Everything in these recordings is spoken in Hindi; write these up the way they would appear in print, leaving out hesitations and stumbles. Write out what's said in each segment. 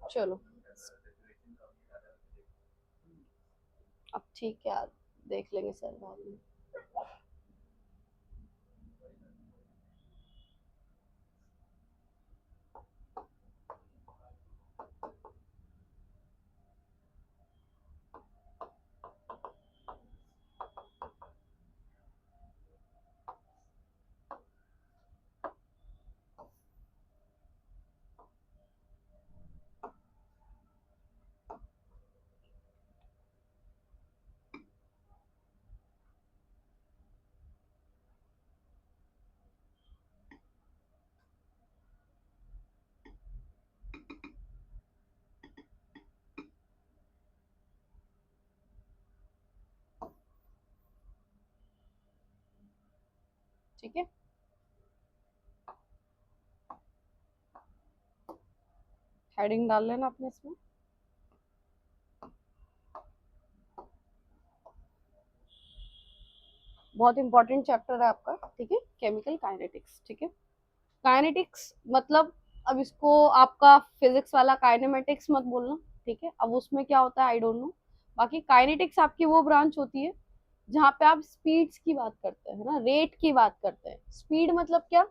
चलो अब ठीक है, देख लेंगे सर बाद में। ठीक है, हेडिंग डाल लेना अपने इसमें। बहुत इंपॉर्टेंट चैप्टर है आपका, ठीक है, केमिकल काइनेटिक्स। ठीक है, काइनेटिक्स मतलब अब इसको आपका फिजिक्स वाला काइनेमेटिक्स मत बोलना, ठीक है, अब उसमें क्या होता है आई डोंट नो। बाकी काइनेटिक्स आपकी वो ब्रांच होती है जहाँ पे आप स्पीड्स की बात करते हैं ना, रेट की बात करते हैं। स्पीड मतलब क्या,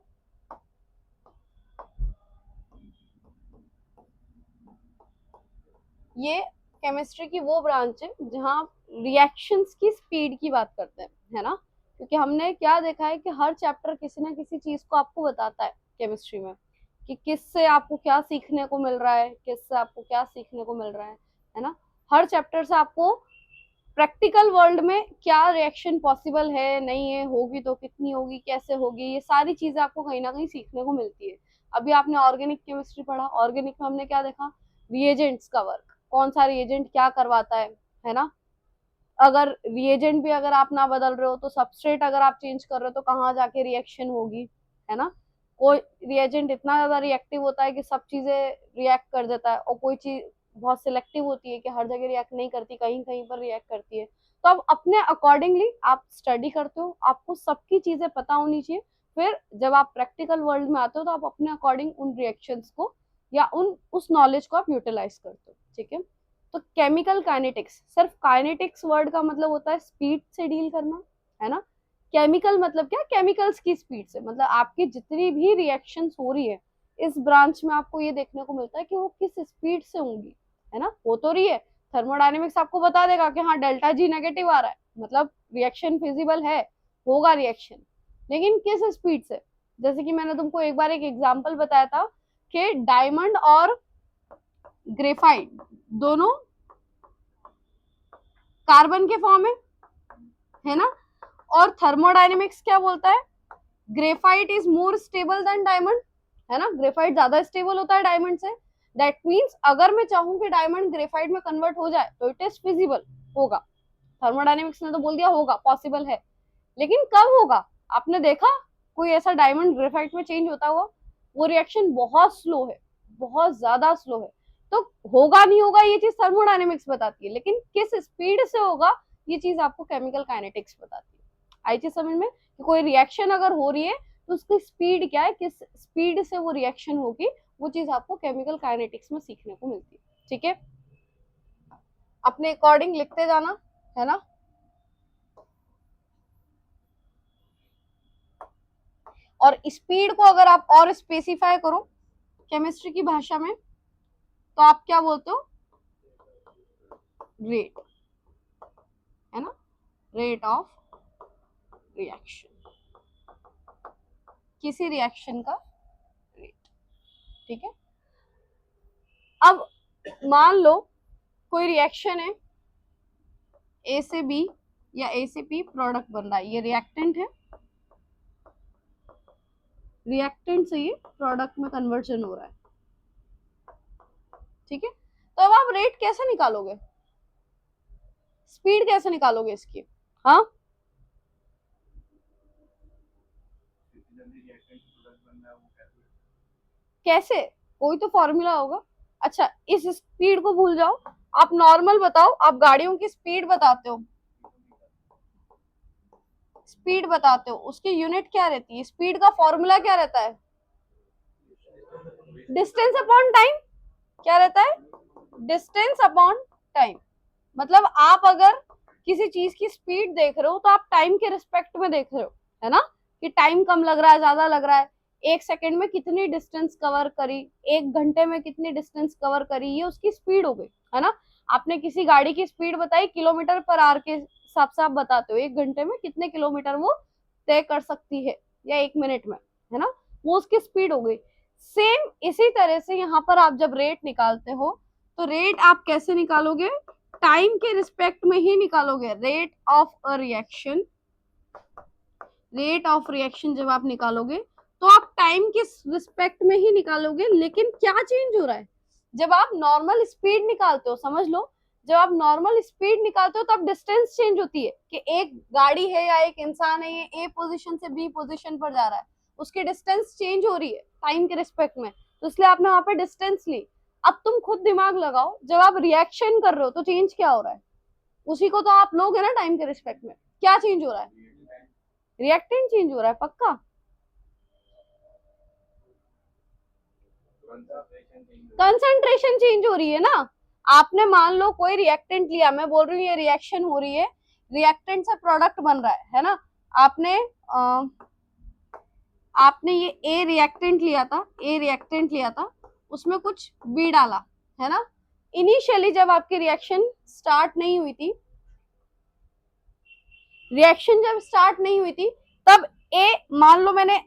ये केमिस्ट्री की वो ब्रांच है जहाँ आप रिएक्शंस की स्पीड की बात करते हैं, है ना। क्योंकि हमने क्या देखा है कि हर चैप्टर किसी ना किसी चीज को आपको बताता है केमिस्ट्री में, कि किससे आपको क्या सीखने को मिल रहा है, किससे आपको क्या सीखने को मिल रहा है ना। हर चैप्टर से आपको प्रैक्टिकल वर्ल्ड में क्या रिएक्शन पॉसिबल है, नहीं है, होगी तो कितनी होगी, कैसे होगी, ये सारी चीजें आपको कहीं ना कहीं सीखने को मिलती है। अभी आपने ऑर्गेनिक केमिस्ट्री पढ़ा, ऑर्गेनिक में हमने क्या देखा, रिएजेंट्स का वर्क, कौन सा रिएजेंट क्या करवाता है ना। अगर रिएजेंट भी अगर आप ना बदल रहे हो तो सबस्ट्रेट अगर आप चेंज कर रहे हो तो कहाँ जाके रिएक्शन होगी, है ना। कोई रिएजेंट इतना ज्यादा रिएक्टिव होता है कि सब चीजें रिएक्ट कर देता है, और कोई चीज बहुत सिलेक्टिव होती है कि हर जगह रिएक्ट नहीं करती, कहीं कहीं पर रिएक्ट करती है। तो आप अपने अकॉर्डिंगली आप स्टडी करते हो, आपको सबकी चीजें पता होनी चाहिए। फिर जब आप प्रैक्टिकल वर्ल्ड में आते हो तो आप अपने अकॉर्डिंग उन रिएक्शंस को या उन उस नॉलेज को आप यूटिलाइज करते हो, ठीक है। तो केमिकल काइनेटिक्स, सिर्फ काइनेटिक्स वर्ड का मतलब होता है स्पीड से डील करना, है ना। केमिकल मतलब क्या, केमिकल्स की स्पीड से, मतलब आपकी जितनी भी रिएक्शंस हो रही है इस ब्रांच में आपको ये देखने को मिलता है कि वो किस स्पीड से होंगी, है ना। हो तो रही है, थर्मोडायनेमिक्स आपको बता देगा कि हाँ डेल्टा जी नेगेटिव आ रहा है, मतलब रिएक्शन फिजिबल है, होगा रिएक्शन, लेकिन किस स्पीड से। जैसे कि मैंने तुमको एक बार एक एग्जांपल बताया था कि डायमंड और ग्रेफाइट दोनों कार्बन के फॉर्म है ना। और थर्मोडायनेमिक्स क्या बोलता है, graphite is more stable then diamond, है ना, ग्रेफाइट ज्यादा स्टेबल होता है डायमंड से। दैट मीन्स अगर मैं चाहूं कि डायमंड ग्रेफाइट में कन्वर्ट हो जाए तो इट इज फिजिबल, होगा। थर्मोडायनेमिक्स ने तो बोल दिया होगा, पॉसिबल है, लेकिन कब होगा, आपने देखा कोई ऐसा डायमंड ग्रेफाइट में चेंज होता हुआ, वो रिएक्शन बहुत स्लो है, बहुत ज्यादा स्लो है। तो होगा नहीं होगा ये चीज थर्मोडायनेमिक्स बताती है, लेकिन किस स्पीड से होगा ये चीज आपको केमिकल काइनेटिक्स बताती है। आई चीज समझ में, कि कोई रिएक्शन अगर हो रही है तो उसकी स्पीड क्या है, किस स्पीड से वो रिएक्शन होगी, वो चीज आपको केमिकल काइनेटिक्स में सीखने को मिलती है, ठीक है। अपने अकॉर्डिंग लिखते जाना, है ना। और स्पीड को अगर आप और स्पेसिफाई करो केमिस्ट्री की भाषा में तो आप क्या बोलते हो, रेट, है ना, रेट ऑफ रिएक्शन, किसी रिएक्शन का रेट, ठीक है। अब मान लो कोई रिएक्शन है, ए से बी या ए से पी प्रोडक्ट बन रहा है, ये रिएक्टेंट है, रिएक्टेंट से ये प्रोडक्ट में कन्वर्जन हो रहा है, ठीक है। तो अब आप रेट कैसे निकालोगे, स्पीड कैसे निकालोगे इसकी, हाँ, कैसे, कोई तो फॉर्मूला होगा। अच्छा इस स्पीड को भूल जाओ, आप नॉर्मल बताओ, आप गाड़ियों की स्पीड बताते हो, स्पीड बताते हो, उसकी यूनिट क्या रहती है, स्पीड का फॉर्मूला क्या रहता है, डिस्टेंस अपॉन टाइम, क्या रहता है, डिस्टेंस अपॉन टाइम। मतलब आप अगर किसी चीज की स्पीड देख रहे हो तो आप टाइम के रिस्पेक्ट में देख रहे हो, है ना, कि टाइम कम लग रहा है, ज्यादा लग रहा है, एक सेकंड में कितनी डिस्टेंस कवर करी, एक घंटे में कितनी डिस्टेंस कवर करी, ये उसकी स्पीड हो गई, है ना। आपने किसी गाड़ी की स्पीड बताई किलोमीटर पर आवर के हिसाब से, आप बताते हो एक घंटे में कितने किलोमीटर वो तय कर सकती है या एक मिनट में, है ना, वो उसकी स्पीड हो गई। सेम इसी तरह से यहाँ पर आप जब रेट निकालते हो तो रेट आप कैसे निकालोगे, टाइम के रिस्पेक्ट में ही निकालोगे। Rate of a reaction, rate of reaction जब आप निकालोगे तो आप टाइम के रिस्पेक्ट में ही निकालोगे। लेकिन क्या चेंज हो रहा है, जब आप नॉर्मल स्पीड निकालते हो, समझ लो जब आप नॉर्मल स्पीड निकालते हो तो अब डिस्टेंस चेंज होती है कि एक गाड़ी है या एक इंसान है, ये ए पोजीशन से बी पोजीशन पर जा रहा है, उसकी डिस्टेंस चेंज हो रही है टाइम के रिस्पेक्ट में, तो इसलिए आपने वहां पे डिस्टेंस ली। अब तुम खुद दिमाग लगाओ, जब आप रिएक्शन कर रहे हो तो चेंज क्या हो रहा है, उसी को तो आप लोग है ना टाइम के रिस्पेक्ट में, क्या चेंज हो रहा है, रिएक्टेंट चेंज हो रहा है, पक्का। कंसंट्रेशन चेंज हो रही है ना। आपने मान लो कोई रिएक्टेंट लिया, मैं बोल रही हूँ ये रिएक्शन हो रही है, रिएक्टेंट से प्रोडक्ट बन रहा है ना। आपने आपने ये ए रिएक्टेंट लिया था, ए रिएक्टेंट लिया था, उसमें कुछ बी डाला, है ना। इनिशियली जब आपकी रिएक्शन स्टार्ट नहीं हुई थी, रिएक्शन जब स्टार्ट नहीं हुई थी तब ए, मान लो मैंने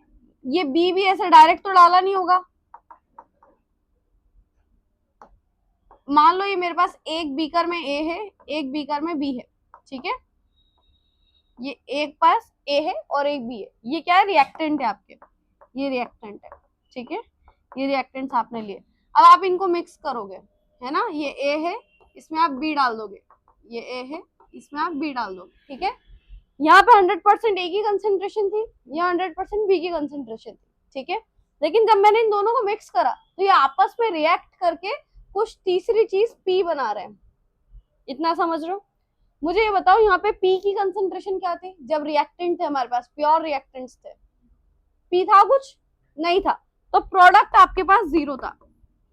ये बी भी ऐसे डायरेक्ट तो डाला नहीं होगा, मान लो ये मेरे पास एक बीकर में ए है, एक बीकर में बी है, ठीक है, ये एक पास ए है और एक बी है, ये क्या है, रिएक्टेंट है आपके, ये रिएक्टेंट है, ठीक है, ये रिएक्टेंट्स आपने लिए। अब आप इनको मिक्स करोगे, है ना, ये ए है, इसमें आप बी डाल दोगे, ये ए है, इसमें आप बी डाल दोगे, ठीक है। यहाँ पे 100% ए की कंसेंट्रेशन थी, यहाँ 100% बी की कंसेंट्रेशन थी, ठीक है। लेकिन जब मैंने इन दोनों को मिक्स करा तो ये आपस में रिएक्ट करके कुछ तीसरी चीज पी बना रहे हैं, इतना समझ रहे हो। मुझे ये बताओ यहाँ पे पी की कंसेंट्रेशन क्या थी, जब रिएक्टेंट थे हमारे पास, प्योर रिएक्टेंट्स थे, पी था कुछ नहीं था, तो प्रोडक्ट आपके पास जीरो था।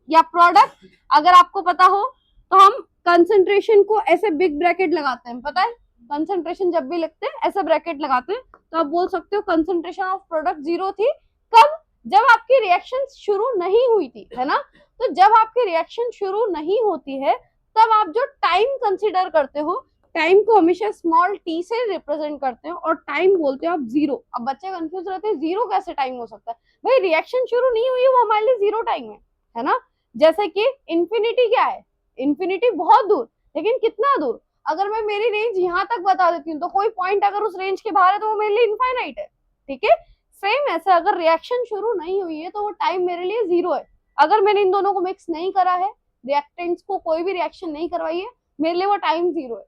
या प्रोडक्ट अगर आपको पता हो तो हम कंसेंट्रेशन को ऐसे बिग ब्रैकेट लगाते हैं, पता है, कंसेंट्रेशन जब भी लिखते हैं ऐसा ब्रैकेट लगाते हैं, तो आप बोल सकते हो कंसेंट्रेशन ऑफ प्रोडक्ट जीरो थी। कब, जब आपकी रिएक्शन शुरू नहीं हुई थी, है ना। तो जब आपकी रिएक्शन शुरू नहीं होती है तब आप जो टाइम कंसिडर करते हो, टाइम को हमेशा स्मॉल टी से रिप्रेजेंट करते हो और टाइम बोलते हो आप जीरो। अब बच्चे कंफ्यूज रहते हैं, जीरो कैसे टाइम हो सकता है, भाई रिएक्शन शुरू नहीं हुई है, वो हमारे लिए जीरो टाइम है ना। जैसे कि इंफिनिटी क्या है, इंफिनिटी बहुत दूर, लेकिन कितना दूर, अगर मैं मेरी रेंज यहाँ तक बता देती हूँ तो कोई पॉइंट अगर उस रेंज के बाहर है तो वो मेरे लिए इनफाइनाइट है, ठीक है। सेम ऐसा अगर रिएक्शन शुरू नहीं हुई है तो वो टाइम मेरे लिए जीरो है। अगर मैंने इन दोनों को मिक्स नहीं करा है, रिएक्टेंट्स को कोई भी रिएक्शन नहीं करवाई है, मेरे लिए वो टाइम जीरो है।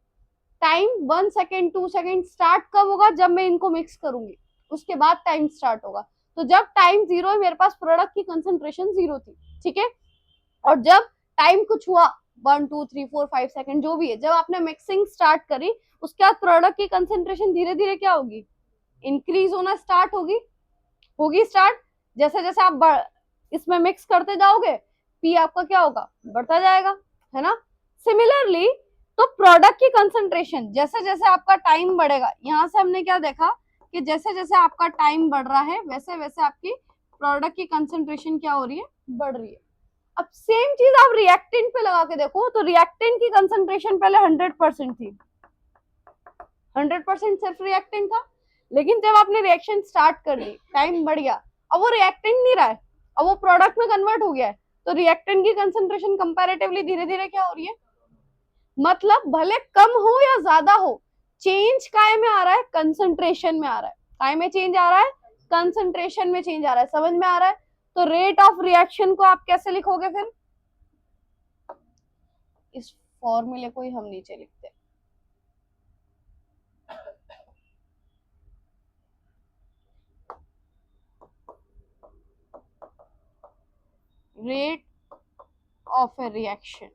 टाइम 1 सेकेंड 2 सेकेंड स्टार्ट कब होगा, जब मैं इनको मिक्स करूंगी, उसके बाद टाइम स्टार्ट होगा। तो जब टाइम जीरो है मेरे पास प्रोडक्ट की कंसेंट्रेशन जीरो थी, ठीक है। और जब टाइम कुछ हुआ 1 2 3 4 5 सेकंड जो भी है, जब आपने मिक्सिंग स्टार्ट करी उसके बाद प्रोडक्ट की कंसेंट्रेशन धीरे धीरे क्या होगी, इंक्रीज होना स्टार्ट होगी, होगी स्टार्ट। जैसे जैसे आप इसमें मिक्स करते जाओगे पी आपका क्या होगा, बढ़ता जाएगा, है ना। सिमिलरली तो प्रोडक्ट की कंसेंट्रेशन जैसे जैसे आपका टाइम बढ़ेगा, यहाँ से हमने क्या देखा कि जैसे जैसे आपका टाइम बढ़ रहा है वैसे वैसे आपकी प्रोडक्ट की कंसेंट्रेशन क्या हो रही है, बढ़ रही है। अब सेम चीज आप रिएक्टेंट पे लगा के देखो तो रिएक्टेंट की कंसेंट्रेशन पहले 100% थी, 100% सिर्फ रिएक्टेंट था, लेकिन जब आपने रिएक्शन स्टार्ट कर दी टाइम बढ़ गया, अब वो रिएक्टेंट नहीं रहा है, अब वो प्रोडक्ट में कन्वर्ट हो गया है, तो रिएक्टेंट की कंसेंट्रेशन कंपैरेटिवली धीरे धीरे क्या हो रही है, मतलब भले कम हो या ज्यादा हो, चेंज काय में आ रहा है, कंसेंट्रेशन में आ रहा है, काय में चेंज आ रहा है, कंसेंट्रेशन में चेंज आ रहा है, समझ में आ रहा है। तो रेट ऑफ रिएक्शन को आप कैसे लिखोगे फिर, इस फॉर्मूले को ही हम नीचे लिखते हैं, rate of A reaction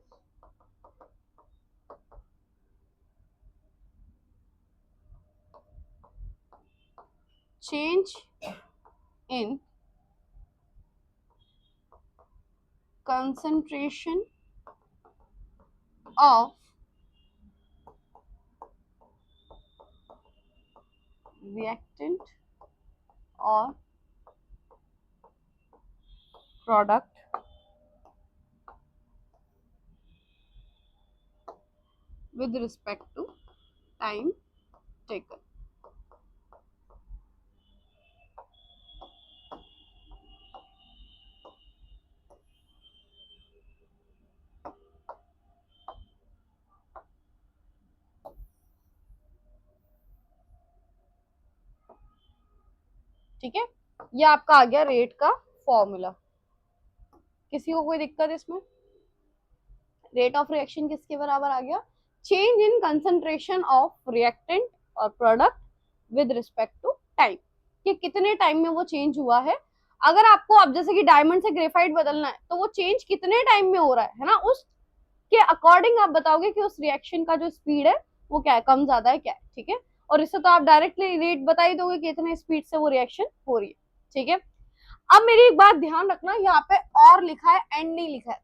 change in concentration of reactant or product with respect to time taken. ठीक है, ये आपका आ गया रेट का फॉर्मूला। किसी को कोई दिक्कत इसमें? रेट ऑफ रिएक्शन किसके बराबर आ गया? Change in concentration of reactant और product with respect to time, कि कितने टाइम में वो चेंज हुआ है। अगर आपको अब जैसे कि डायमंड से ग्रेफाइट बदलना है तो वो चेंज कितने टाइम में हो रहा है ना, उसके अकॉर्डिंग आप बताओगे कि उस रिएक्शन का जो स्पीड है वो क्या है, कम ज्यादा है क्या है। ठीक है, और इससे तो आप डायरेक्टली रेट बता ही दोगे कि इतने स्पीड से वो रिएक्शन हो रही है। ठीक है, अब मेरी एक बात ध्यान रखना, यहाँ पे और लिखा है एंड नहीं लिखा है,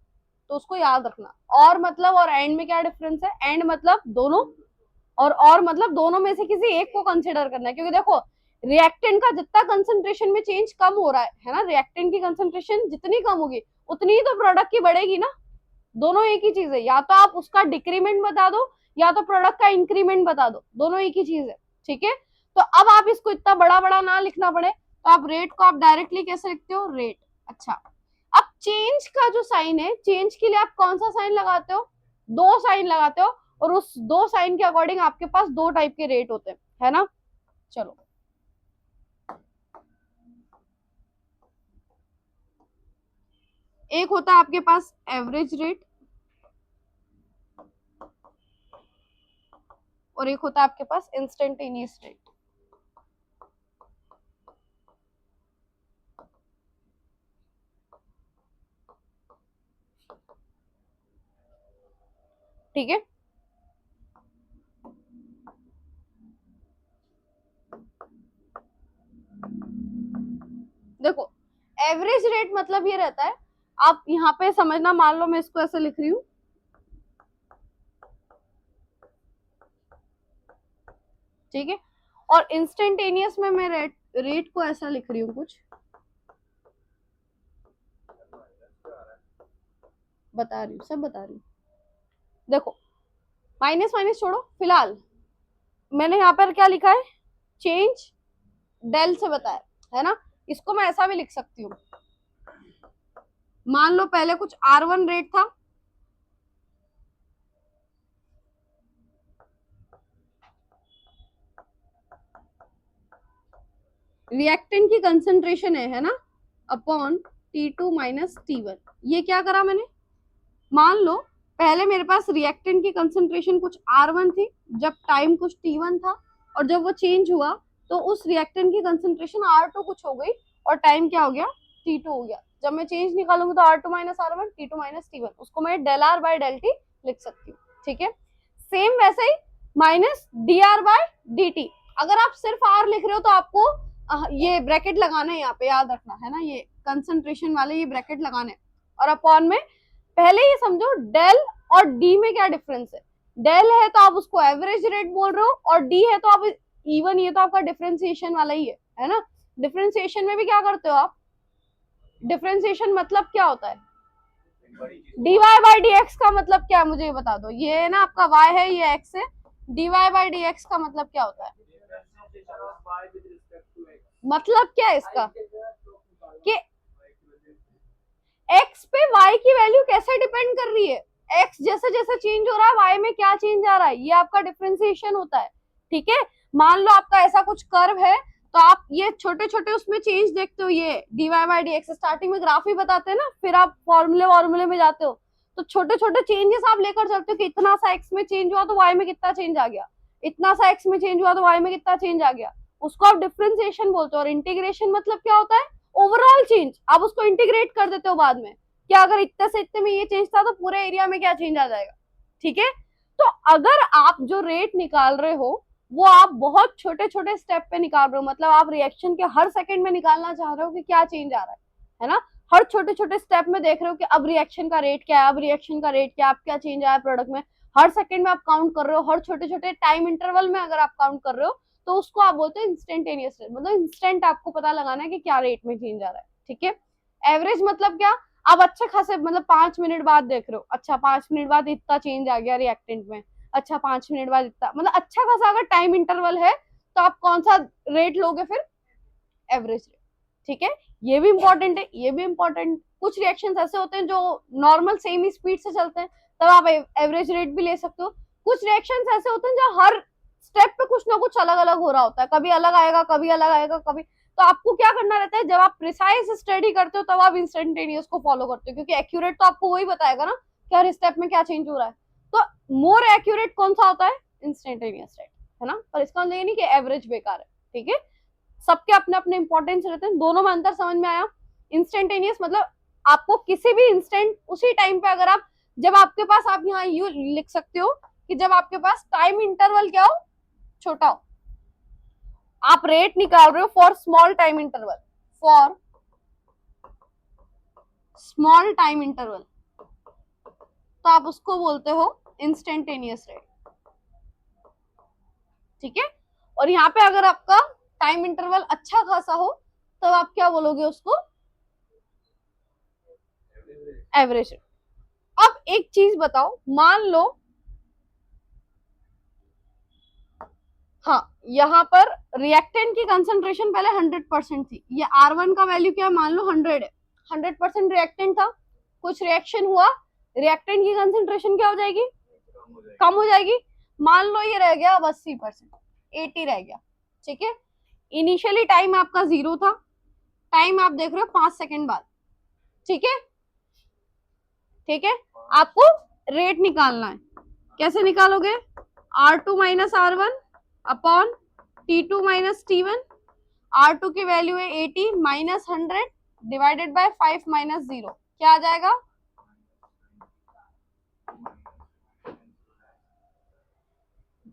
तो उसको याद रखना। और मतलब और एंड में क्या डिफरेंस है? एंड मतलब दोनों, और मतलब दोनों में से किसी एक को कंसिडर करना है। क्योंकि देखो रिएक्टेंट का जितना कंसंट्रेशन में चेंज कम हो रहा है ना, रिएक्टेंट की कंसंट्रेशन जितनी कम होगी उतनी ही तो प्रोडक्ट की बढ़ेगी ना। दोनों एक ही चीज है, या तो आप उसका डिक्रीमेंट बता दो या तो प्रोडक्ट का इंक्रीमेंट बता दो, दोनों एक ही चीज है। ठीक है, तो अब आप इसको इतना बड़ा बड़ा ना लिखना पड़े, तो आप रेट को आप डायरेक्टली कैसे लिखते हो? रेट। अच्छा, अब चेंज का जो साइन है, चेंज के लिए आप कौन सा साइन लगाते हो? दो साइन लगाते हो, और उस दो साइन के अकॉर्डिंग आपके पास दो टाइप के रेट होते हैं, है ना। चलो, एक होता है आपके पास एवरेज रेट और एक होता है आपके पास इंस्टेंटेनियस रेट। ठीक है, देखो एवरेज रेट मतलब ये रहता है, आप यहाँ पे समझना, मान लो मैं इसको ऐसे लिख रही हूँ, ठीक है, और इंस्टेंटेनियस में मैं रेट को ऐसा लिख रही हूँ, कुछ बता रही हूँ, सब बता रही हूँ। देखो माइनस माइनस छोड़ो, फिलहाल मैंने यहाँ पर क्या लिखा है? चेंज डेल से बताया है ना, इसको मैं ऐसा भी लिख सकती हूँ। मान लो पहले कुछ R1 रेट था, रिएक्टेंट की कंसंट्रेशन है ना, अपॉन T2 माइनस T1। ये क्या करा मैंने? मान लो पहले मेरे पास रिएक्टेंट की कंसंट्रेशन कुछ R1 थी, जब टाइम कुछ T1 था, और जब वो चेंज हुआ तो उस रिएक्टेंट की कंसंट्रेशन R2 कुछ हो गई और टाइम क्या हो गया? T2 हो गया। जब मैं चेंज निकालूंगी तो R2 minus R1, T2 minus T1, उसको मैं del R by del T लिख सकती हूँ। ठीक है, सेम वैसे ही माइनस dr बाय dt। अगर आप सिर्फ R लिख रहे हो तो आपको ये ब्रैकेट लगाना है, यहाँ पे याद रखना है ना, ये कंसंट्रेशन वाले ये ब्रैकेट लगाने, और अपॉन में पहले ये समझो डेल और डी में क्या डिफरेंस है। डेल है तो आप उसको एवरेज रेट बोल रहे हो, और डी है तो आप इवन, ये तो आपका डिफरेंशिएशन वाला ही है ना। डिफरेंशिएशन में भी क्या करते हो आप? डिफरेंशिएशन मतलब क्या होता है? dy बाई डी एक्स का मतलब क्या है, मुझे ये बता दो। ये है ना आपका y है, ये x है, dy बाई डी एक्स का मतलब क्या होता है? मतलब क्या है इसका कि x पे y की वैल्यू कैसे डिपेंड कर रही है? x जैसे जैसे चेंज हो रहा है y में क्या चेंज आ रहा है, ये आपका डिफरेंशिएशन होता है। ठीक है, मान लो आपका ऐसा कुछ कर्व है, तो आप ये छोटे छोटे उसमें चेंज देखते हो, ये dy by D x starting में ग्राफ ही बताते हैं ना, फिर आप फॉर्मूले में जाते हो, तो छोटे छोटे चेंजेस आप लेकर चलते हो कि इतना सा x में चेंज हुआ तो y में कितना चेंज आ गया, इतना सा x में चेंज हुआ तो y में कितना चेंज आ गया, उसको आप डिफरेंशिएशन बोलते हो। और इंटीग्रेशन मतलब क्या होता है? ओवरऑल चेंज, आप उसको इंटीग्रेट कर देते हो बाद में, क्या अगर इतने से इतने में ये चेंज था तो पूरे एरिया में क्या चेंज आ जाएगा। ठीक है, तो अगर आप जो रेट निकाल रहे हो वो आप बहुत छोटे छोटे स्टेप पे निकाल रहे हो, मतलब आप रिएक्शन के हर सेकंड में निकालना चाह रहे हो कि क्या चेंज आ रहा है ना, हर छोटे छोटे स्टेप में देख रहे हो कि अब रिएक्शन का रेट क्या है, अब रिएक्शन का रेट क्या है, अब क्या चेंज आया प्रोडक्ट में, हर सेकंड में आप काउंट कर रहे हो, हर छोटे छोटे टाइम इंटरवल में अगर आप काउंट कर रहे हो, तो उसको आप बोलते हो इंस्टेंटेनियस रेट। मतलब इंस्टेंट आपको पता लगाना है कि क्या रेट में चेंज आ रहा है, ठीक है। एवरेज मतलब क्या, आप अच्छे खासे मतलब 5 मिनट बाद देख रहे हो, अच्छा 5 मिनट बाद इतना चेंज आ गया रिएक्टेंट में, अच्छा 5 मिनट बाद इतना, मतलब अच्छा खासा अगर टाइम इंटरवल है तो आप कौन सा रेट लोगे फिर, एवरेज रेट, ठीक है। ये भी इंपॉर्टेंट है, ये भी इंपॉर्टेंट। कुछ रिएक्शंस ऐसे होते हैं जो नॉर्मल सेम ही स्पीड से चलते हैं, तब आप एवरेज रेट भी ले सकते हो। कुछ रिएक्शंस ऐसे होते हैं जो हर स्टेप पे कुछ ना कुछ अलग अलग हो रहा होता है, कभी अलग आएगा, कभी अलग आएगा, कभी, तो आपको क्या करना रहता है, जब आप प्रिसाइज स्टडी करते हो तब आप इंस्टेंटेनियस को फॉलो करते हो, क्योंकि एक्यूरेट तो आपको वही बताएगा ना कि हर स्टेप में क्या चेंज हो रहा है। तो मोर एक्यूरेट कौन सा होता है, इंस्टेंटेनियस रेट, है ना। पर इसका मतलब ये नहीं कि एवरेज बेकार है, ठीक है। सबके अपने अपने इंपॉर्टेंस रहते हैं, दोनों में अंतर समझ में आया। इंस्टेंटेनियस मतलब आपको किसी भी इंस्टेंट उसी टाइम पे, अगर आप, जब आपके पास, आप यहाँ यू लिख सकते हो कि जब आपके पास टाइम इंटरवल क्या हो, छोटा हो, आप रेट निकाल रहे हो for small time interval, for small time interval, तो आप उसको बोलते हो इंस्टेंटेनियस रेट, ठीक है। और यहाँ पे अगर आपका टाइम इंटरवल अच्छा खासा हो तब आप क्या बोलोगे उसको, एवरेज। अब एक चीज बताओ, मान लो, हाँ, यहाँ पर रिएक्टेंट की कंसंट्रेशन पहले 100% थी, ये R1 का वैल्यू क्या, मान लो 100 है, 100% रिएक्टेंट था, कुछ रिएक्शन हुआ, रिएक्टेंट की कंसंट्रेशन क्या हो जाएगी, कम हो जाएगी। मान लो ये रह गया अब 80%, 80 रह गया, ठीक है। इनिशियली टाइम आपका 0 था, टाइम आप देख रहे हो 5 सेकेंड बाद, ठीक है, ठीक है। आपको रेट निकालना है, कैसे निकालोगे, R2 minus R1 upon T2 minus T1, R2 की वैल्यू है 80 माइनस 100 डिवाइडेड बाय 5 माइनस 0, क्या आ जाएगा,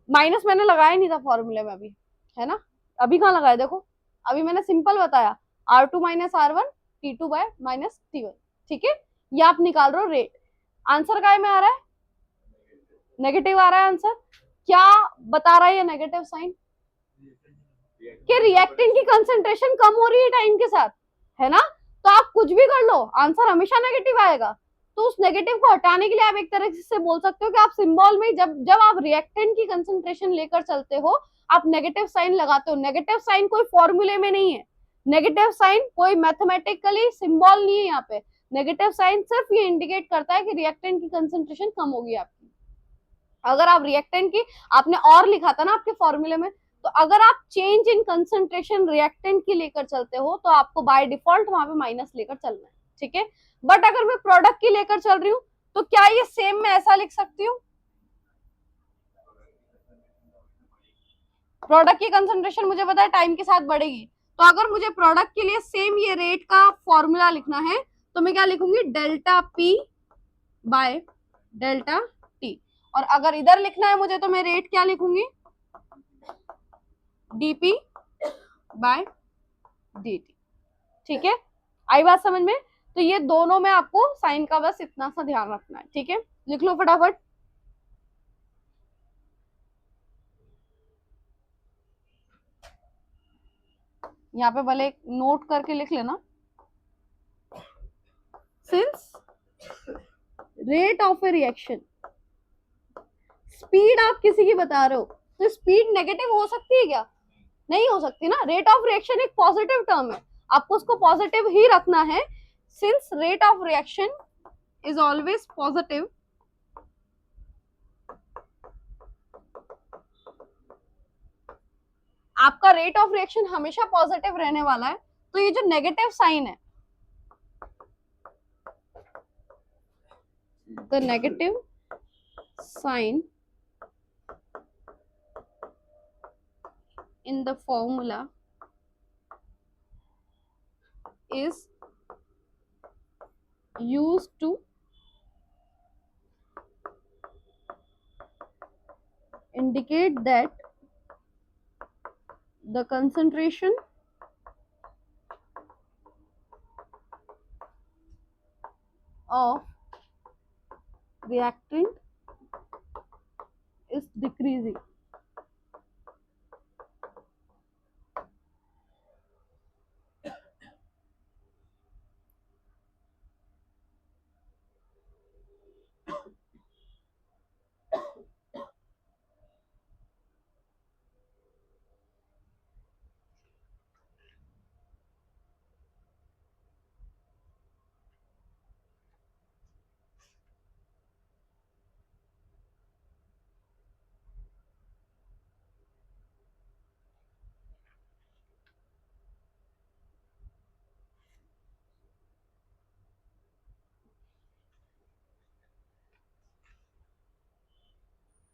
माइनस मैंने लगाया नहीं था फॉर्मूले में अभी, है ना, अभी कहाँ लगाया, देखो अभी मैंने सिंपल बताया, R2 minus R1 T2 bye minus T1, ठीक है। ये आप निकाल रहे हो रेट, आंसर काय में आ रहा है, नेगेटिव आ रहा है आंसर, क्या बता रहा है ये नेगेटिव साइन, कि रिएक्टेंट की कंसंट्रेशन कम हो रही है टाइम के साथ, है ना। तो आप कुछ भी कर लो, आंसर हमेशा नेगेटिव आएगा। तो उस नेगेटिव को हटाने के लिए आप एक तरह से बोल सकते हो कि आप सिंबल में जब जब आप रिएक्टेंट की कंसंट्रेशन लेकर चलते हो, आप नेगेटिव साइन लगाते हो। नेगेटिव साइन कोई फॉर्मूले में नहीं है, नेगेटिव साइन कोई मैथमेटिकली सिंबल नहीं है यहाँ पे। नेगेटिव साइन सिर्फ ये इंडिकेट करता है कि रिएक्टेंट की कंसंट्रेशन कम होगी आपकी। अगर आप रिएक्टेंट की, आपने और लिखा था ना आपके फॉर्मूले में, तो अगर आप चेंज इन कंसंट्रेशन रिएक्टेंट की लेकर चलते हो तो आपको बाय डिफॉल्ट वहां पे माइनस लेकर चलना है, ठीक है। बट अगर मैं प्रोडक्ट की लेकर चल रही हूँ तो क्या ये सेम मैं ऐसा लिख सकती हूँ, प्रोडक्ट की कंसंट्रेशन मुझे पता है टाइम के साथ बढ़ेगी, तो अगर मुझे प्रोडक्ट के लिए सेम ये रेट का फॉर्मूला लिखना है तो मैं क्या लिखूंगी, delta P bye delta T. और अगर इधर लिखना है मुझे तो मैं रेट क्या लिखूंगी, डीपी बाय dt, ठीक है। आई बात समझ में। तो ये दोनों में आपको साइन का बस इतना सा ध्यान रखना है, ठीक है। लिख लो फटाफट, यहाँ पे भले नोट करके लिख लेना, since rate of A reaction, speed आप किसी की बता रहे हो तो स्पीड नेगेटिव हो सकती है क्या, नहीं हो सकती ना। रेट ऑफ रिएक्शन एक पॉजिटिव टर्म है, आपको उसको पॉजिटिव ही रखना है। Since rate of reaction is always positive, आपका रेट ऑफ रिएक्शन हमेशा पॉजिटिव रहने वाला है। तो ये जो नेगेटिव साइन है, the negative sign in the formula is used to indicate that the concentration of reactant is decreasing.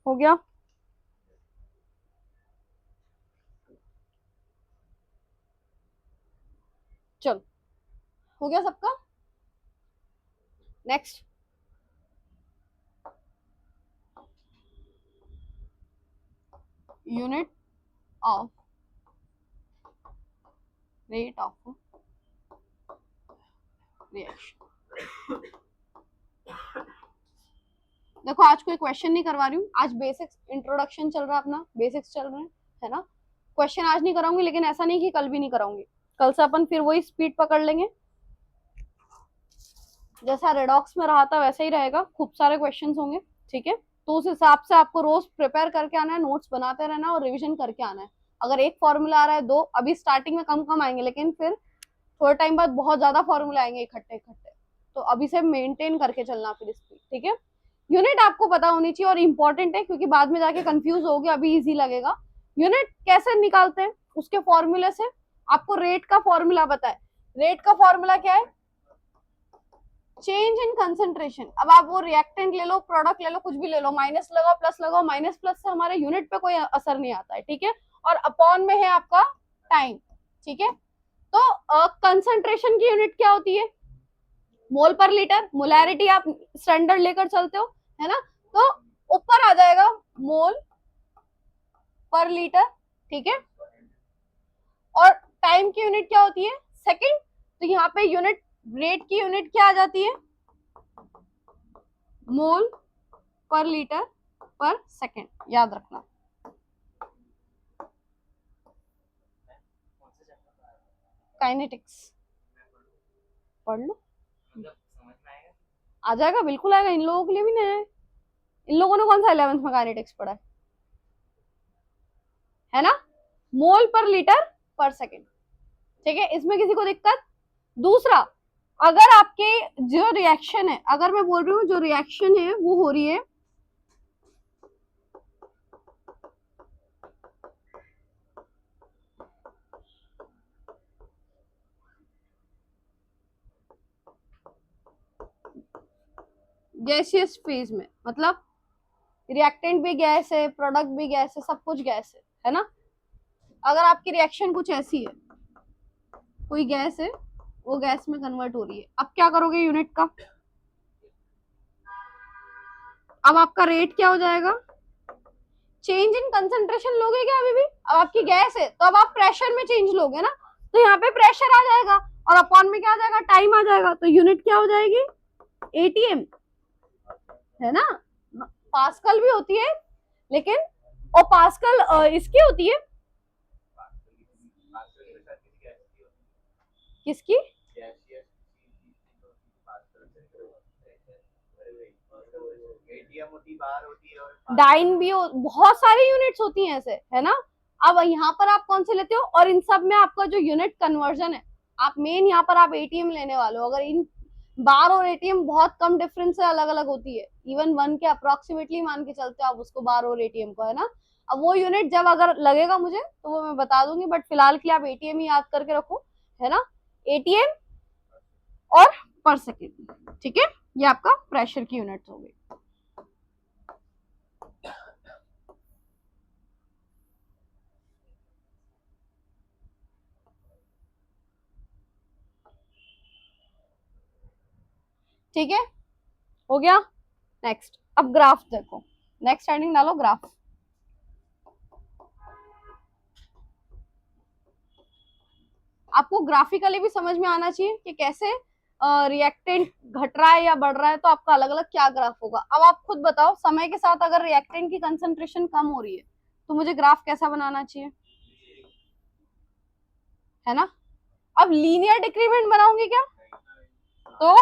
हो गया? चलो, हो गया सबका? Next, unit of rate of reaction. देखो आज कोई क्वेश्चन नहीं करवा रही हूँ, आज बेसिक्स इंट्रोडक्शन चल रहा है, अपना बेसिक्स चल रहे हैं, है ना। क्वेश्चन आज नहीं कराऊंगी, लेकिन ऐसा नहीं कि कल भी नहीं कराऊंगी। कल से अपन फिर वही स्पीड पकड़ लेंगे, जैसा रेडॉक्स में रहा था वैसा ही रहेगा, खूब सारे क्वेश्चंस होंगे, ठीक है। तो उस हिसाब से आपको रोज प्रिपेयर करके आना है, नोट्स बनाते रहना और रिविजन करके आना है। अगर एक फॉर्मूला आ रहा है, दो, अभी स्टार्टिंग में कम कम आएंगे, लेकिन फिर थोड़े टाइम बाद बहुत ज्यादा फॉर्मूला आएंगे इकट्ठे इकट्ठे, तो अभी से मेंटेन करके चलना फिर स्पीड, ठीक है। यूनिट आपको पता होनी चाहिए और इम्पोर्टेंट है, क्योंकि बाद में जाके कंफ्यूज होगे, अभी इजी लगेगा। यूनिट कैसे निकालते हैं, उसके फॉर्मूले से। आपको रेट का फॉर्मूला पता है, रेट का फॉर्मूला क्या है? Change in concentration. अब आप वो रिएक्टेंट ले लो, प्रोडक्ट ले लो, कुछ भी ले लो, माइनस लगाओ प्लस लगाओ, माइनस प्लस से हमारे यूनिट पे कोई असर नहीं आता है, ठीक है। और अपॉन में है आपका टाइम, ठीक है। तो कंसेंट्रेशन की यूनिट क्या होती है? मोल पर लीटर। मोलैरिटी आप स्टैंडर्ड लेकर चलते हो, है ना, तो ऊपर आ जाएगा मोल पर लीटर, ठीक है। और टाइम की यूनिट क्या होती है? सेकंड। तो यहाँ पे यूनिट, रेट की यूनिट क्या आ जाती है? मोल पर लीटर पर सेकंड, याद रखना। काइनेटिक्स पढ़ लो, आ जाएगा, बिल्कुल आएगा, इन लोगों के लिए भी नहीं है। इन लोगों ने कौन सा 11th में काइनेटिक्स पढ़ा है ना। मोल पर लीटर पर सेकंड, ठीक है, इसमें किसी को दिक्कत? दूसरा, अगर आपके जो रिएक्शन है, अगर मैं बोल रही हूँ जो रिएक्शन है वो हो रही है गैसियस फेज में, मतलब रिएक्टेंट भी गैस है, प्रोडक्ट भी गैस है, सब कुछ गैस है ना। अगर आपकी रिएक्शन कुछ ऐसी है, कोई गैस है, वो गैस में कन्वर्ट हो रही है, अब क्या करोगे यूनिट का? अब आपका रेट क्या हो जाएगा? चेंज इन कंसेंट्रेशन लोगे क्या अभी भी? अब आपकी गैस है तो अब आप प्रेशर में चेंज लोगे ना, तो यहाँ पे प्रेशर आ जाएगा और अपॉन में क्या आ जाएगा? टाइम आ जाएगा, तो यूनिट क्या हो जाएगी? एटीएम, है ना। पास्कल भी होती है, लेकिन और पास्कल इसकी होती है, किसकी? डाइन भी बहुत सारी यूनिट्स होती हैं ऐसे, है ना। अब यहाँ पर आप कौन से लेते हो, और इन सब में आपका जो यूनिट कन्वर्जन है, आप मेन यहाँ पर आप एटीएम लेने वाले हो। अगर इन बार और एटीएम बहुत कम डिफरेंस है, अलग अलग होती है, इवन 1 के अप्रोक्सीमेटली मान के चलते हो आप उसको, बार और एटीएम को, है ना। अब वो यूनिट जब अगर लगेगा मुझे तो वो मैं बता दूंगी, बट फिलहाल के लिए आप एटीएम ही याद करके रखो, है ना। एटीएम और पर सेकेंड, ठीक है, ये आपका प्रेशर की यूनिट हो गई। ठीक है, हो गया। नेक्स्ट, अब ग्राफ देखो, नेक्स्ट हेडिंग डालो ग्राफ। आपको ग्राफिकली भी समझ में आना चाहिए कि कैसे रिएक्टेंट घट रहा है या बढ़ रहा है तो आपका अलग अलग क्या ग्राफ होगा। अब आप खुद बताओ, समय के साथ अगर रिएक्टेंट की कंसंट्रेशन कम हो रही है तो मुझे ग्राफ कैसा बनाना चाहिए, है ना। अब लीनियर डिक्रीमेंट बनाऊंगी क्या, तो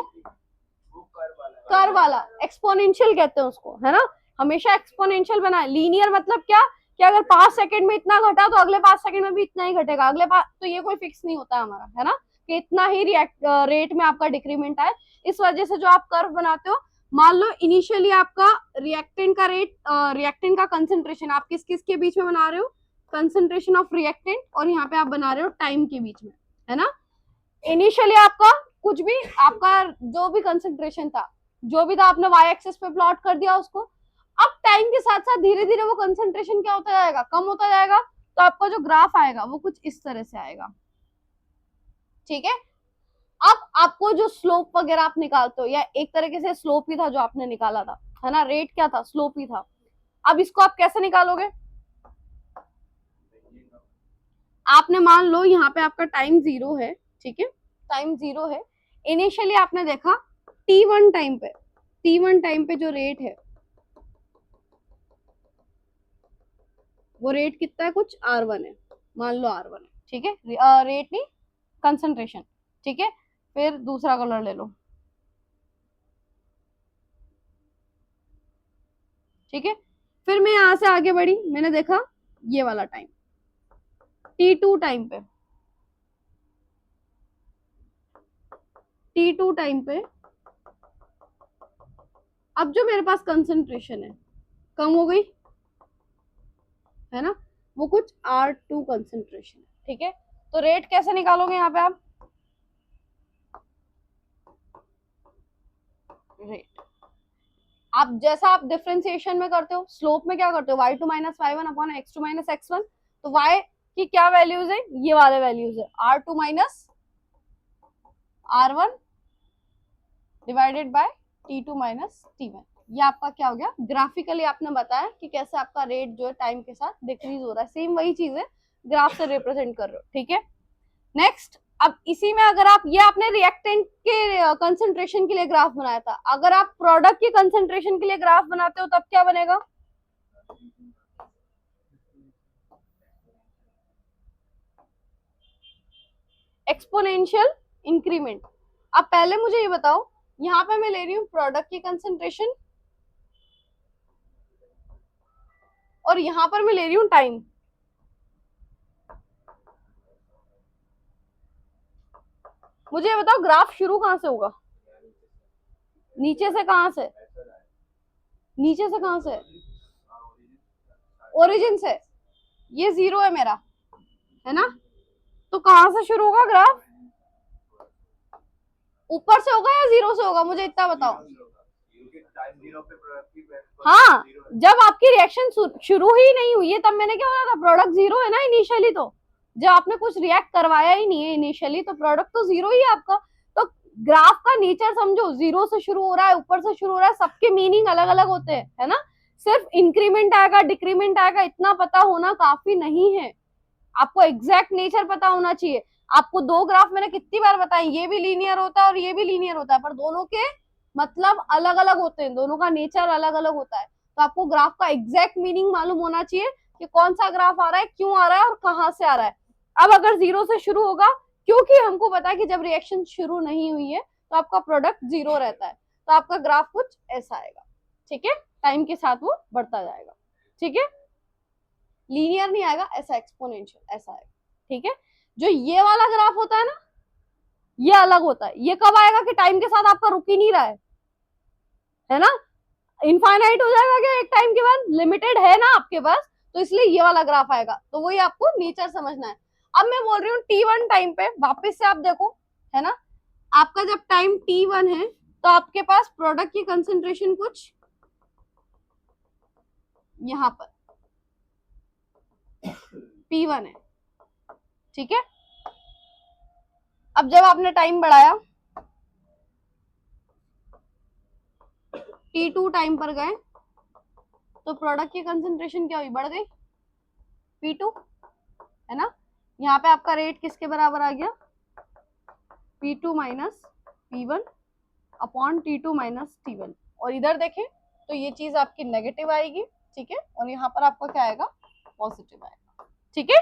कर वाला एक्सपोनेंशियल कहते हैं उसको, है ना। हमेशा एक्सपोनेंशियल बनाए। लीनियर मतलब क्या, कि अगर 5 सेकंड में इतना घटा तो अगले 5 सेकंड में भी इतना ही घटेगा, अगले 5, तो ये कोई फिक्स नहीं होता हमारा, है ना, कि इतना ही रेट में आपका डिक्रीमेंट आए। इस वजह से जो आप कर्व बनाते हो, मान लो इनिशियली आपका रिएक्टेंट का रेट, रिएक्टेंट का कंसेंट्रेशन आप किस किस के बीच में बना रहे हो, कंसेंट्रेशन ऑफ रिएक्टेंट, और यहाँ पे आप बना रहे हो टाइम के बीच में, है ना। इनिशियली आपका कुछ भी, आपका जो भी कंसेंट्रेशन था, जो भी था, आपने वाई एक्सिस पे प्लॉट कर दिया उसको। अब टाइम के साथ साथ धीरे धीरे वो कंसेंट्रेशन क्या होता जाएगा, कम होता जाएगा, तो आपका जो ग्राफ आएगा वो कुछ इस तरह से आएगा, ठीक है। अब आपको जो स्लोप वगैरह आप निकालते हो, या एक तरीके से स्लोप ही था जो आपने निकाला था, है ना, रेट क्या था, स्लोप ही था। अब इसको आप कैसे निकालोगे, आपने मान लो यहाँ पे आपका टाइम 0 है, ठीक है, टाइम 0 है। इनिशियली आपने देखा t1 टाइम पे, t1 टाइम पे जो रेट है वो रेट कितना है, कुछ r1 है, मान लो r1 है, ठीक है, रेट नहीं, कंसंट्रेशन, ठीक है। फिर दूसरा कलर ले लो, ठीक है। फिर मैं यहां से आगे बढ़ी, मैंने देखा ये वाला टाइम t2 टाइम पे, t2 टाइम पे अब जो मेरे पास कंसंट्रेशन है कम हो गई, है ना, वो कुछ R2 कंसंट्रेशन है, ठीक है। तो रेट कैसे निकालोगे यहाँ पे आप, रेट आप जैसा आप डिफरेंशिएशन में करते हो, स्लोप में क्या करते हो, y2 minus y1 upon x2 minus x1, तो y की क्या वैल्यूज है, ये वाले वैल्यूज है, R2 minus R1 divided by T2 minus T1। ये आपका क्या हो गया, ग्राफिकली आपने बताया कि कैसे आपका रेट जो है टाइम के साथ डिक्रीज हो रहा है, सेम वही चीज है, ग्राफ से रिप्रेजेंट कर रहे हो, ठीक है। नेक्स्ट, अब इसी में अगर आप, ये आपने रिएक्टेंट के कंसंट्रेशन के लिए ग्राफ बनाया था, अगर आप प्रोडक्ट के कंसंट्रेशन के लिए ग्राफ बनाते हो तब क्या बनेगा, एक्सपोनेंशियल इंक्रीमेंट। अब पहले मुझे ये बताओ, यहाँ पे मैं ले रही हूँ प्रोडक्ट की कंसंट्रेशन और यहाँ पर मैं ले रही हूँ टाइम, मुझे ये बताओ ग्राफ शुरू कहाँ से होगा, नीचे से, कहाँ से, नीचे से कहाँ से, ओरिजिन से, ये 0 है मेरा, है ना, तो कहाँ से शुरू होगा ग्राफ, ऊपर से होगा या 0 से होगा, मुझे इतना बताओ। हाँ, जब आपकी रिएक्शन शुरू ही नहीं हुई है तब मैंने क्या बोला था, प्रोडक्ट 0 है ना इनिशियली, तो जब आपने कुछ रिएक्ट करवाया ही नहीं है इनिशियली तो प्रोडक्ट तो 0 ही है आपका। तो ग्राफ का नेचर समझो, 0 से शुरू हो रहा है, ऊपर से शुरू हो रहा है, सबके मीनिंग अलग अलग होते हैं, है ना। सिर्फ इंक्रीमेंट आएगा डिक्रीमेंट आएगा इतना पता होना काफी नहीं है, आपको एग्जैक्ट नेचर पता होना चाहिए। आपको दो ग्राफ मैंने कितनी बार बताया, ये भी लीनियर होता है और ये भी लीनियर होता है, पर दोनों के मतलब अलग अलग होते हैं, दोनों का नेचर अलग अलग होता है। तो आपको ग्राफ का एग्जैक्ट मीनिंग मालूम होना चाहिए कि कौन सा ग्राफ आ रहा है, क्यों आ रहा है और कहाँ से आ रहा है। अब अगर 0 से शुरू होगा, क्योंकि हमको पता है कि जब रिएक्शन शुरू नहीं हुई है तो आपका प्रोडक्ट 0 रहता है, तो आपका ग्राफ कुछ ऐसा आएगा, ठीक है, टाइम के साथ वो बढ़ता जाएगा, ठीक है, लीनियर नहीं आएगा, ऐसा एक्सपोनेंशियल ऐसा आएगा, ठीक है। जो ये वाला ग्राफ होता है ना, ये अलग होता है, ये कब आएगा कि टाइम के साथ आपका रुक ही नहीं रहा है ना, इनफाइनाइट हो जाएगा क्या एक टाइम के बाद, लिमिटेड है ना आपके पास, तो इसलिए ये वाला ग्राफ आएगा, तो वही आपको नेचर समझना है। अब मैं बोल रही हूँ T1 टाइम पे वापस से आप देखो, है ना, आपका जब टाइम T1 है तो आपके पास प्रोडक्ट की कंसेंट्रेशन कुछ यहाँ पर P1 है, ठीक है। अब जब आपने टाइम बढ़ाया, T2 टाइम पर गए तो प्रोडक्ट की कंसेंट्रेशन क्या हुई, बढ़ गई, P2, है ना। यहाँ पे आपका रेट किसके बराबर आ गया, P2 minus P1 upon T2 minus T1, और इधर देखें तो ये चीज आपकी नेगेटिव आएगी, ठीक है, और यहाँ पर आपका क्या आएगा, पॉजिटिव आएगा, ठीक है।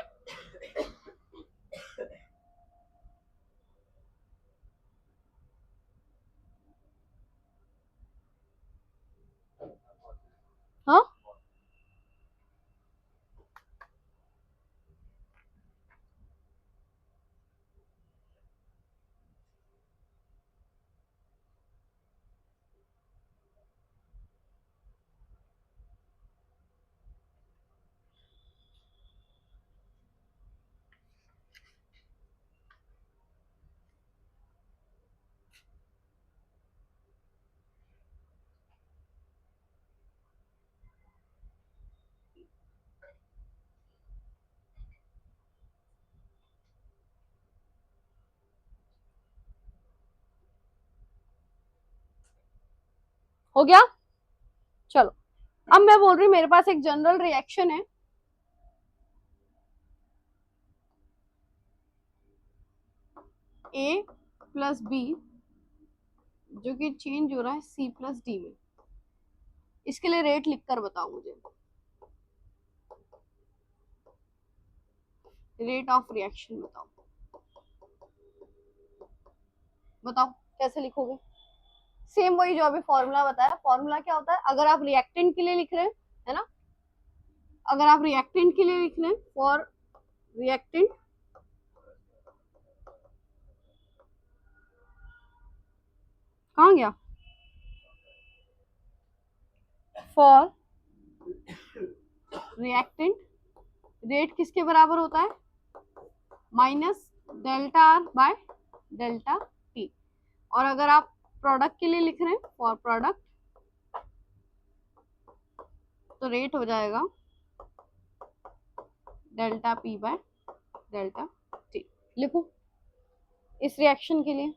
हाँ हो गया, चलो अब मैं बोल रही हूँ मेरे पास एक जनरल रिएक्शन है, A प्लस बी जो कि चेंज हो रहा है C प्लस डी में, इसके लिए रेट लिखकर बताओ मुझे, रेट ऑफ रिएक्शन बताओ, बताओ कैसे लिखोगे। सेम वही जो अभी फॉर्मूला बताया, फॉर्मूला क्या होता है, अगर आप रिएक्टेंट के लिए लिख रहे हैं, है ना, अगर आप रिएक्टेंट के लिए लिख रहे हैं, फॉर रिएक्टेंट कहाँ गया, फॉर रिएक्टेंट रेट किसके बराबर होता है, minus delta R bye delta T, और अगर आप प्रोडक्ट के लिए लिख रहे हैं, फॉर प्रोडक्ट, तो रेट हो जाएगा delta P bye delta T. लिखो इस रिएक्शन के लिए,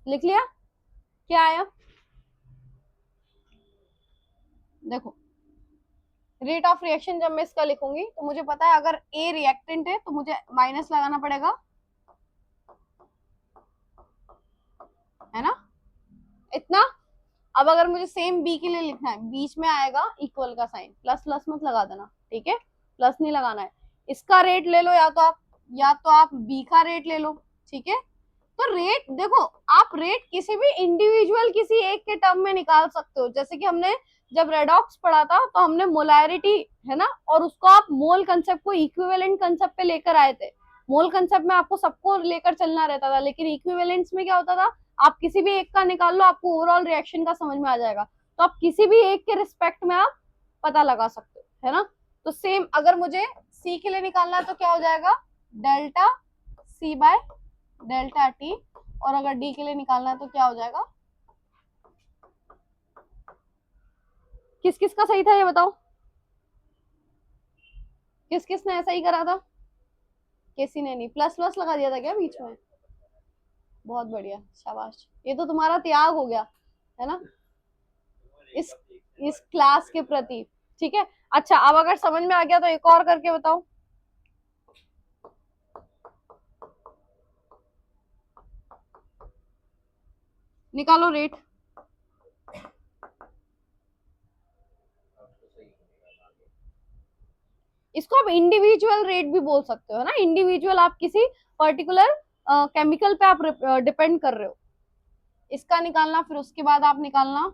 लिख लिया, क्या आया, देखो रेट ऑफ रिएक्शन जब मैं इसका लिखूंगी तो मुझे पता है अगर ए रिएक्टेंट है तो मुझे माइनस लगाना पड़ेगा, है ना, इतना। अब अगर मुझे सेम बी के लिए लिखना है, बीच में आएगा इक्वल का साइन, प्लस प्लस मत लगा देना, ठीक है, प्लस नहीं लगाना है। इसका रेट ले लो, या तो आप बी का रेट ले लो, ठीक है। तो रेट देखो, आप रेट किसी भी इंडिविजुअल किसी एक के टर्म में निकाल सकते हो, जैसे कि हमने जब रेडॉक्स पढ़ा था तो हमने मोलैरिटी, है ना, और उसको आप मोल कंसेप्ट को इक्विवेलेंट कंसेप्ट पे लेकर आए थे। मोल कंसेप्ट में आपको सबको लेकर चलना रहता था, लेकिन इक्विवेलेंट्स में क्या होता था, आप किसी भी एक का निकाल लो, आपको ओवरऑल रिएक्शन का समझ में आ जाएगा, तो आप किसी भी एक के रिस्पेक्ट में आप पता लगा सकते हो, है ना। तो सेम अगर मुझे सी के लिए निकालना है तो क्या हो जाएगा, delta C by delta T, और अगर डी के लिए निकालना है तो क्या हो जाएगा, किस किस का सही था ये बताओ, किस किस ने ऐसा ही करा था, किसी ने नहीं, प्लस प्लस लगा दिया था क्या बीच में, बहुत बढ़िया, शाबाश, ये तो तुम्हारा त्याग हो गया, है ना, इस इस क्लास के प्रति, ठीक है। अच्छा अब अगर समझ में आ गया तो एक और करके बताओ, निकालो रेट, इसको आप इंडिविजुअल रेट भी बोल सकते हो ना, इंडिविजुअल आप किसी पर्टिकुलर केमिकल पे आप डिपेंड कर रहे हो, इसका निकालना, फिर उसके बाद आप निकालना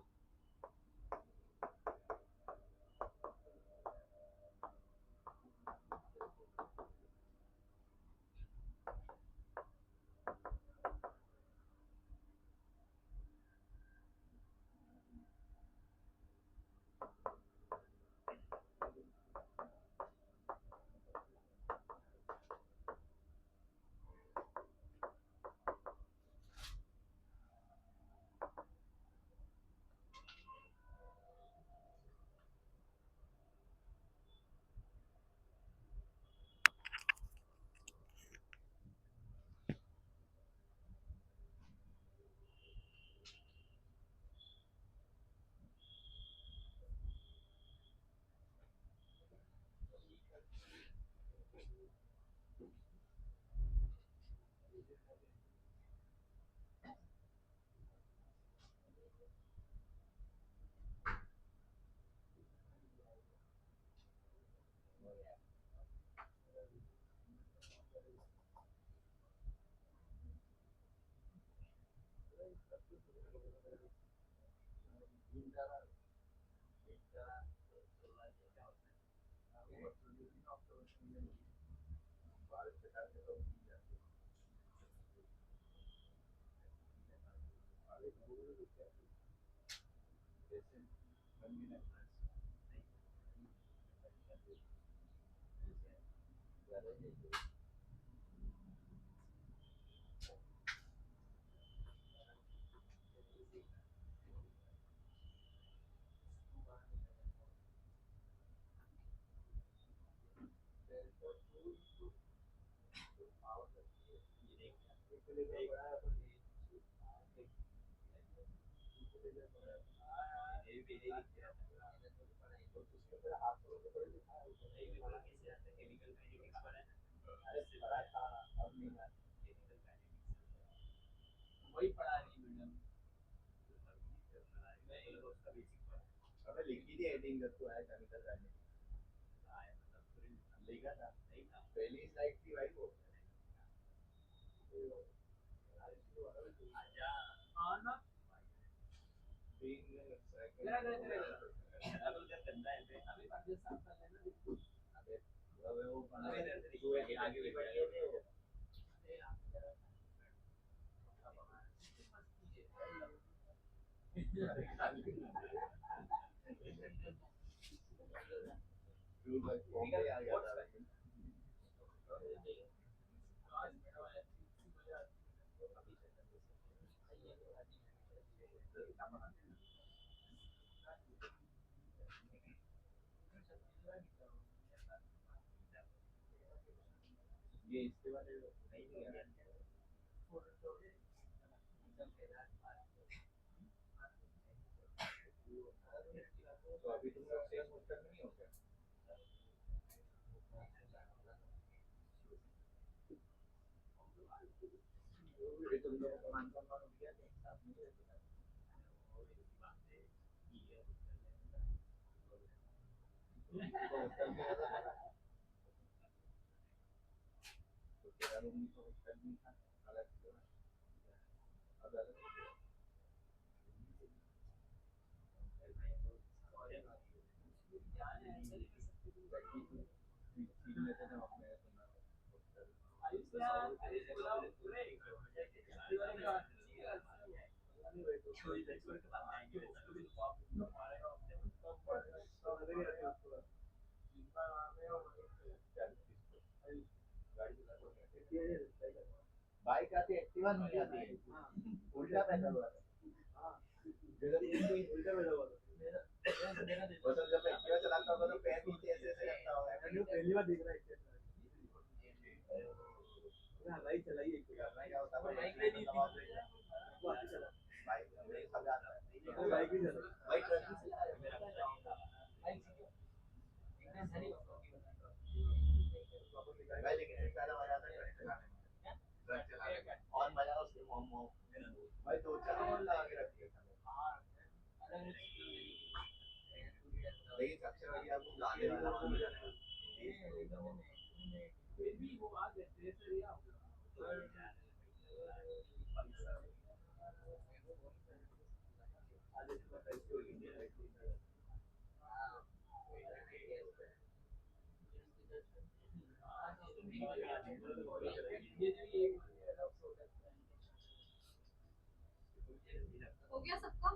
हो गया सबका?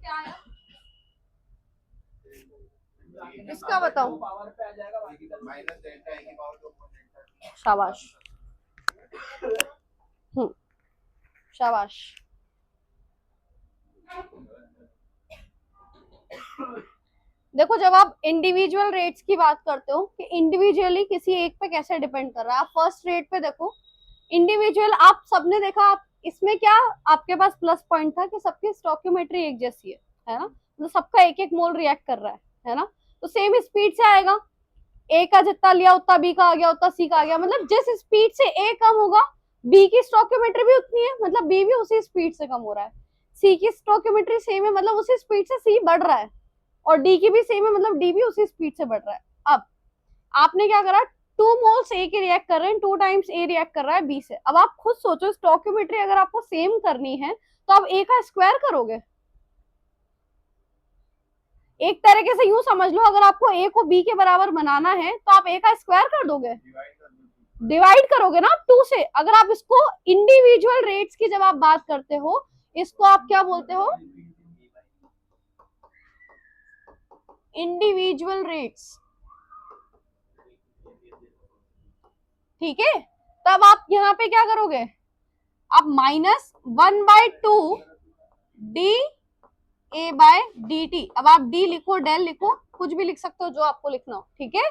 क्या आया? इसका बताओ। शाबाश। शाबाश। देखो, जब आप इंडिविजुअल रेट्स की बात करते हो कि इंडिविजुअली किसी एक पे कैसे डिपेंड कर रहा है, आप फर्स्ट रेट पे देखो इंडिविजुअल, आप सबने देखा, आप इसमें क्या आपके पास प्लस पॉइंट था कि सबकी स्टोकियोमेट्री एक जैसी है ना, मतलब सबका एक एक मोल रिएक्ट कर रहा है ना, तो सेम स्पीड से आएगा, ए का जितना लिया उतना बी का आ गया, उतना सी का आ गया, मतलब जिस स्पीड से ए कम होगा बी की स्टोकियोमेट्री भी उतनी है, मतलब बी भी उसी स्पीड से कम हो रहा है, सी की स्टोकियोमेट्री सेम है, मतलब उसी स्पीड से सी बढ़ रहा है, और डी की भी सेम है, मतलब डी भी उसी स्पीड से बढ़ रहा है। अब आपने क्या करा, 2 मोल्स ए के रिएक्ट कर रहे हैं, 2 टाइम्स ए रिएक्ट कर रहा है बी से। अब आप खुद सोचो, स्टोकियोमेट्री अगर आपको सेम करनी है तो आप ए का स्क्वायर करोगे, एक तरीके से यूं समझ लो, अगर आपको a को b के बराबर बनाना है तो आप a का स्क्वायर कर दोगे, डिवाइड करोगे ना आप 2 से। अगर आप इसको इंडिविजुअल रेट्स की जब आप बात करते हो, इसको आप क्या बोलते हो, इंडिविजुअल रेट्स, ठीक है। तब आप यहाँ पे क्या करोगे, आप -1/2 D A by D T, अब आप डी लिखो, डेल लिखो, कुछ भी लिख सकते हो जो आपको लिखना हो, ठीक है।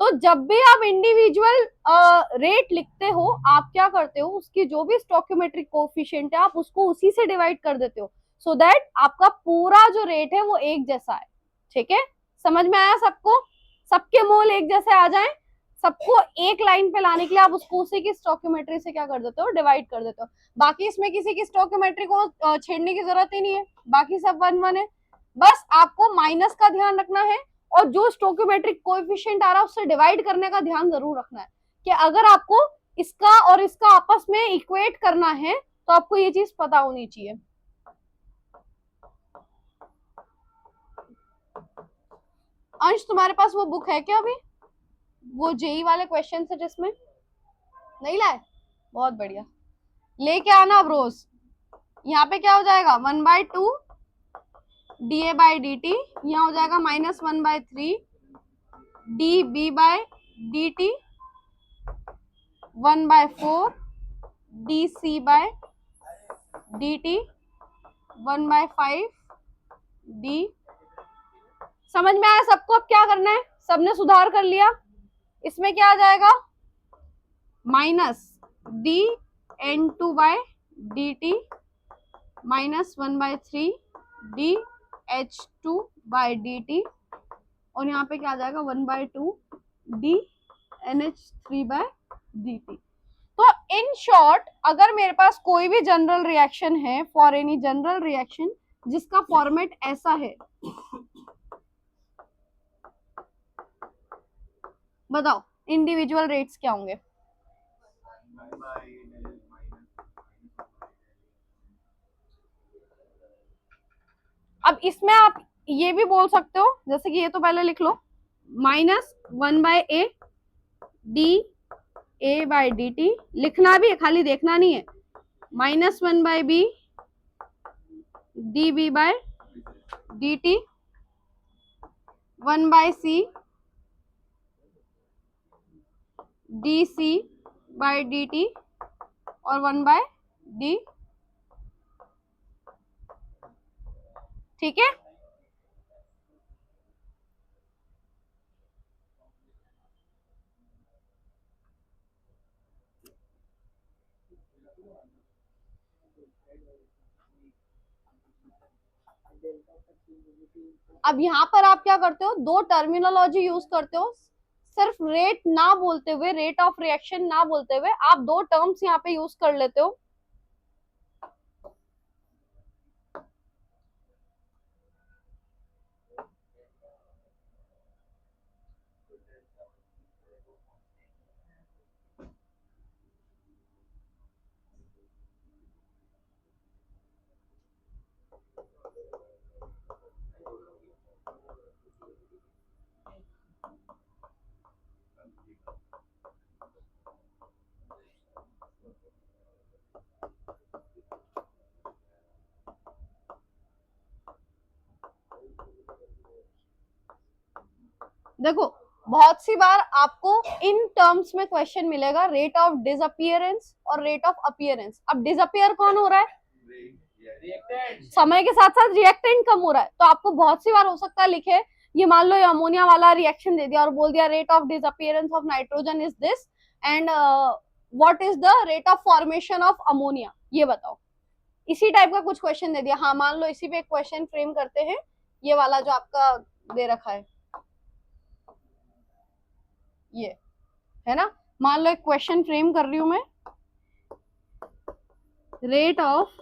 तो जब भी आप इंडिविजुअल रेट लिखते हो, आप क्या करते हो, उसकी जो भी स्टोइकियोमेट्रिक कोएफिशिएंट है आप उसको उसी से डिवाइड कर देते हो, सो दैट आपका पूरा जो रेट है वो एक जैसा है, ठीक है। समझ में आया सबको, सबके मोल एक जैसे आ जाएं, सबको एक लाइन पे लाने के लिए आप उसको उसी की स्टोइकियोमेट्री से क्या कर देते हो, डिवाइड कर देते हो। बाकी इसमें किसी की स्टोइकियोमेट्री को छेड़ने की जरूरत ही नहीं है, बाकी सब 1 1 है। बस आपको माइनस का ध्यान रखना है और जो स्टोइकियोमेट्रिक कोएफिशिएंट आ रहा है उससे डिवाइड करने का ध्यान जरूर रखना है कि अगर आपको इसका और इसका आपस में इक्वेट करना है तो आपको ये चीज पता होनी चाहिए। अंश, तुम्हारे पास वो बुक है क्या अभी, वो जेई वाले क्वेश्चन है जिसमें नहीं लाए, बहुत बढ़िया, लेके आना अब रोज। यहाँ पे क्या हो जाएगा, 1/2 D A by D T, यहाँ हो जाएगा -1/3 D B by D T, 1/4 D C by D T, 1/5 D. समझ में आया सबको, अब क्या करना है, सबने सुधार कर लिया। इसमें क्या आ जाएगा, -d(n2/dt) -1/3 dH2/dt, और यहाँ पे क्या आ जाएगा 1/2 dNH3/dt। तो इन शॉर्ट, अगर मेरे पास कोई भी जनरल रिएक्शन है, फॉर एनी जनरल रिएक्शन जिसका फॉर्मेट ऐसा है, बताओ इंडिविजुअल रेट्स क्या होंगे। अब इसमें आप ये भी बोल सकते हो, जैसे कि ये तो पहले लिख लो, -1/a D A by D T, लिखना भी है, खाली देखना नहीं है, -1/b D B by D T, 1/c D C by D T, और 1/d, ठीक है। अब यहाँ पर आप क्या करते हो, दो टर्मिनोलॉजी यूज करते हो, सिर्फ रेट ना बोलते हुए, रेट ऑफ रिएक्शन ना बोलते हुए आप दो टर्म्स यहाँ पे यूज कर लेते हो। देखो बहुत सी बार आपको इन टर्म्स में क्वेश्चन मिलेगा, रेट ऑफ डिसअपियरेंस और रेट ऑफ अपीयरेंस। अब डिसअपियर कौन हो रहा है, समय के साथ साथ रिएक्टेंट कम हो रहा है, तो आपको बहुत सी बार हो सकता है लिखे, ये मान लो ये अमोनिया वाला रिएक्शन दे दिया और बोल दिया rate of disappearance of nitrogen is this and what is the rate of formation of ammonia, ये बताओ। इसी टाइप का कुछ क्वेश्चन दे दिया, हाँ मान लो इसी पे एक क्वेश्चन फ्रेम करते हैं, ये वाला जो आपका दे रखा है, ये है ना, मान लो एक क्वेश्चन फ्रेम कर रही हूं मैं, रेट ऑफ